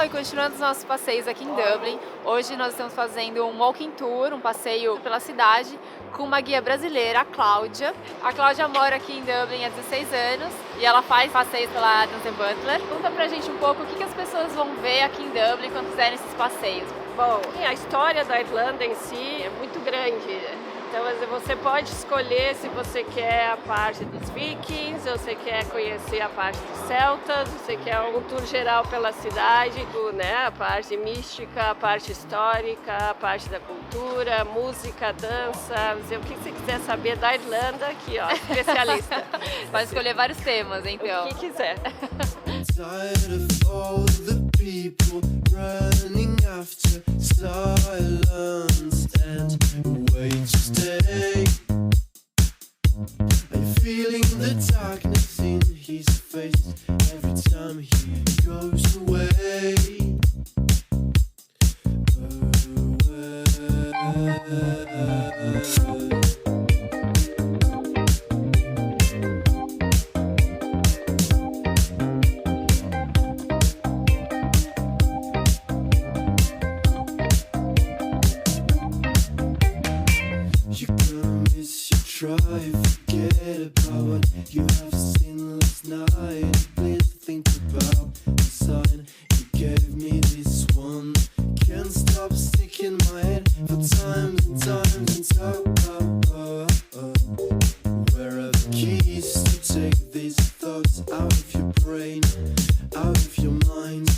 pessoal, e continuando os nossos passeios aqui em Dublin, hoje nós estamos fazendo um walking tour, um passeio pela cidade com uma guia brasileira, a Cláudia. A Cláudia mora aqui em Dublin há 16 anos e ela faz passeios pela Adams & Butler. Conta pra gente um pouco o que as pessoas vão ver aqui em Dublin quando fizerem esses passeios. Bom, a história da Irlanda em si é muito grande. Então você pode escolher se você quer a parte dos vikings, ou você quer conhecer a parte dos celtas, você quer um tour geral pela cidade, né? A parte mística, a parte histórica, a parte da cultura, música, dança, o que você quiser saber da Irlanda, aqui ó, especialista. Pode escolher vários temas, então. O que quiser. Running after silence and way to stay. I'm feeling the darkness in his face every time he goes away. Try, forget about what you have seen last night. Please think about the sign you gave me. This one can't stop sticking my head for times and times and so where are the keys to take these thoughts out of your brain, out of your mind,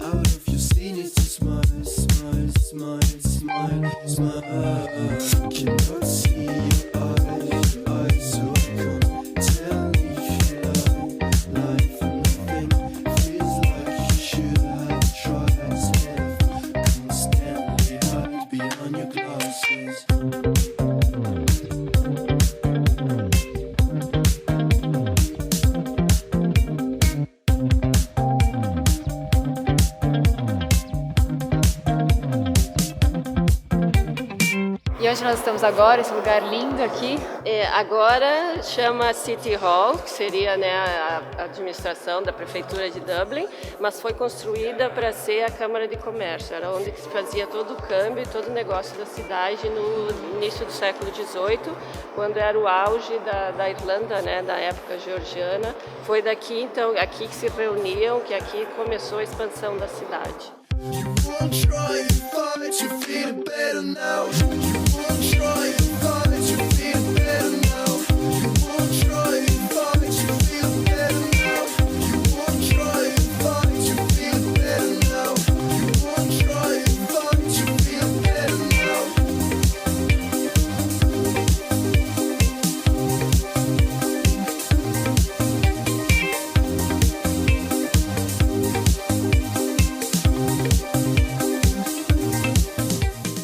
out of your sinister smile, smile, smile, smile, smile. Cannot see your eyes, so I can't tell if you lie for nothing. Feels like you should have tried instead of constantly hide behind your glasses. E onde nós estamos agora, esse lugar lindo aqui? Agora chama City Hall, que seria, né, a administração da prefeitura de Dublin, mas foi construída para ser a Câmara de Comércio. Era onde se fazia todo o câmbio e todo o negócio da cidade no início do século XVIII, quando era o auge da Irlanda, né, da época georgiana. Foi daqui, então, aqui que se reuniam, que aqui começou a expansão da cidade.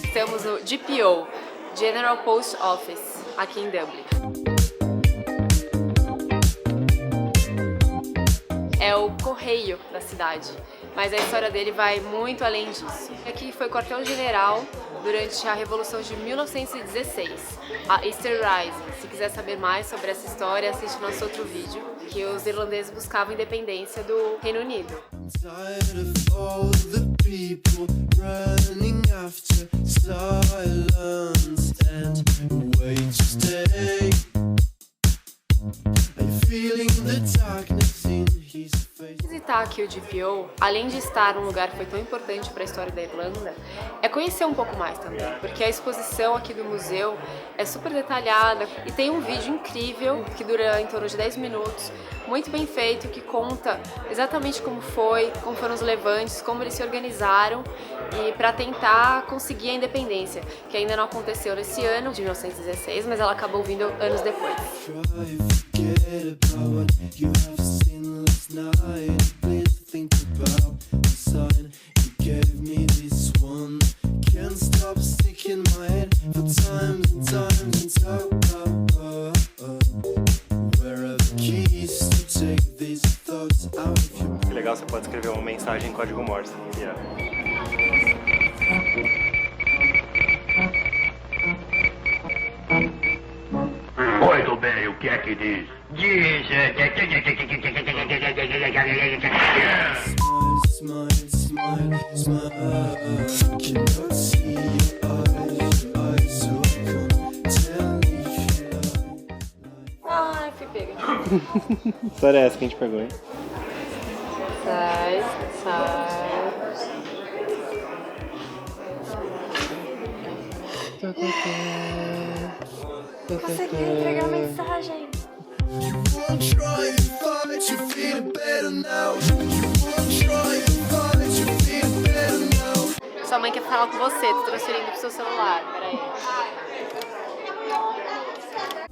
Estamos no GPO, General Post Office, aqui em Dublin. É o correio da cidade, mas a história dele vai muito além disso. Aqui foi quartel-general durante a Revolução de 1916, a Easter Rising. Se quiser saber mais sobre essa história, assiste nosso outro vídeo, que os irlandeses buscavam a independência do Reino Unido. Visitar aqui o GPO, além de estar num lugar que foi tão importante para a história da Irlanda, é conhecer um pouco mais também, porque a exposição aqui do museu é super detalhada e tem um vídeo incrível que dura em torno de 10 minutos, muito bem feito, que conta exatamente como foram os levantes, como eles se organizaram e para tentar conseguir a independência, que ainda não aconteceu nesse ano de 1916, mas ela acabou vindo anos depois. Que legal, você pode escrever uma mensagem em código Morse. Yeah. Oi, tudo bem, o que é que diz? Diz... Smile, smile, smile. Cannot see your eyes, so come tell me if you lie. Ai, fui pega. História é essa que a gente pegou, hein? Sai. Consegui entregar a mensagem. You won't try and fight, you feel better now. You won't try and fight, you feel better now. Sua mãe quer falar com você, tô transferindo pro seu celular. Peraí.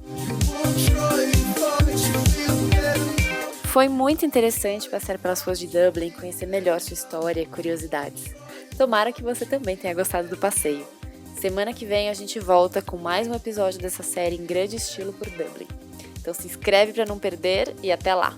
You won't try and fight, you feel better now. Foi muito interessante passar pelas ruas de Dublin e conhecer melhor sua história e curiosidades. Tomara que você também tenha gostado do passeio. Semana que vem a gente volta com mais um episódio dessa série em grande estilo por Dublin. Então se inscreve para não perder e até lá!